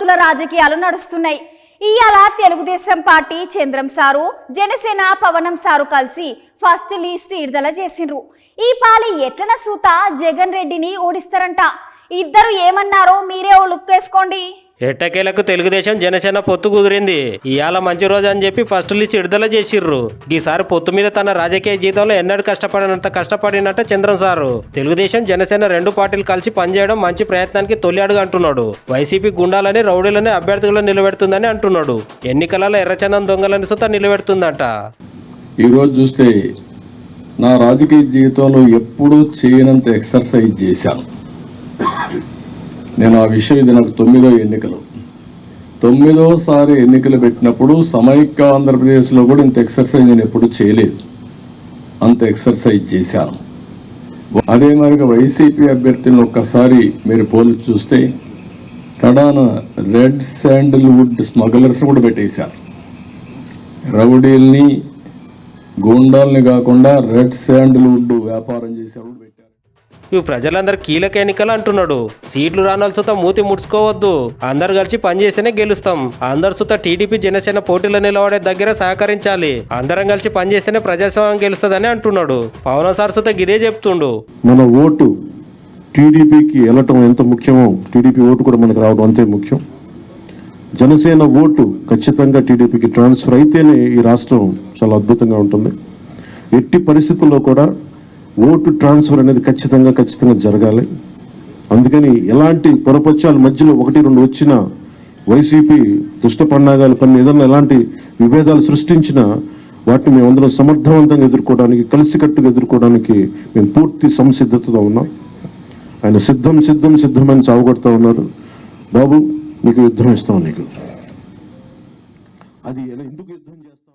పొత్తుల రాజకీయాలు నడుస్తున్నాయి. ఇయాల Telugu Desam party Chandram sir Janasena Pavanam sir కలిసి ఫస్ట్ లిస్ట్ విడుదల చేసిండ్రు. ఈ పాలి ఎట్లన సూత జగన్ రెడ్డిని ఓడిస్తారంట. ఇద్దరు ఏమన్నారో మీరే ఓ లుక్ వేసుకోండి. ఎట్టకేలకు తెలుగుదేశం జనసేన పొత్తు కుదిరింది. ఇవాళ మంచి రోజు అని చెప్పి ఫస్ట్ లిస్ట్ విడుదల చేసిర్రు. ఈసారి పొత్తు మీద తన రాజకీయ జీవితంలో ఎన్నడూ కష్టపడినట్ట చంద్రం సారు తెలుగుదేశం జనసేన రెండు పార్టీలు కలిసి పనిచేయడం మంచి ప్రయత్నానికి తొలి అడుగు అంటున్నాడు. వైసీపీ గుండాలని రౌడీలని అభ్యర్థులను నిలబెడుతుందని అంటున్నాడు. ఎన్నికలలో ఎర్రచందం దొంగలని సుత నిలబెడుతుందట. ఈరోజు చూస్తే నా రాజకీయ జీవితంలో ఎప్పుడూ చేయనంత ఎక్సర్సైజ్ చేశాను నేను. ఆ విషయం ఇది నాకు 9వ ఎన్నికలు. 9వసారి ఎన్నికలు పెట్టినప్పుడు సమైక్య ఆంధ్రప్రదేశ్లో కూడా ఇంత ఎక్సర్సైజ్ నేను ఎప్పుడు చేయలేదు. అంత ఎక్సర్సైజ్ చేశాను. అదే మరిగా వైసీపీ అభ్యర్థులను ఒక్కసారి మీరు పోల్చి చూస్తే కడాన రెడ్ శాండిల్వుడ్ స్మగ్లర్స్ కూడా పెట్టేశారు. రౌడీల్ని గూండాల్ని కాకుండా రెడ్ శాండిల్వుడ్ వ్యాపారం చేసేవాళ్ళు పెట్టారు. ఇవి ప్రజలందరూ కీలక ఎన్నికలు అంటున్నాడు. సీట్లు రానాల సుత మూతి ముడుచుకోవద్దు, అందరు కలిసి పనిచేస్తేనే గెలుస్తాం. అందరు సుత టీడీపీ జనసేన పోటీలో నిలబడే దగ్గర సహకరించాలి. అందరం కలిసి పనిచేస్తేనే ప్రజాస్వామ్యం గెలుస్తుందని అంటున్నాడు. పవన్ సార్ సుత గిదే చెప్తుండు. మన ఓటు టీడీపీకి వెళ్ళటం ఎంత ముఖ్యమో టీడీపీ ఓటు కూడా మనకు రావడం అంతే ముఖ్యం. జనసేన ఓటు ఖచ్చితంగా టీడీపీకి ట్రాన్స్ఫర్ అయితేనే ఈ రాష్ట్రం చాలా అద్భుతంగా ఉంటుంది. ఎట్టి పరిస్థితుల్లో కూడా ఓటు ట్రాన్స్ఫర్ అనేది ఖచ్చితంగా జరగాలి. అందుకని ఎలాంటి పొరపక్షాల మధ్యలో 1-2 వచ్చిన వైసీపీ దుష్ట పన్నాగాలు పని ఏదన్నా ఎలాంటి విభేదాలు సృష్టించినా వాటిని మేమందరం సమర్థవంతంగా ఎదుర్కోవడానికి, కలిసికట్టుగా ఎదుర్కోవడానికి మేము పూర్తి సంసిద్ధతతో ఉన్నాం. ఆయన సిద్ధమని చావగొడతా ఉన్నారు. బాబు నీకు యుద్ధం ఇస్తాం, నీకు అది ఎందుకు యుద్ధం చేస్తాం.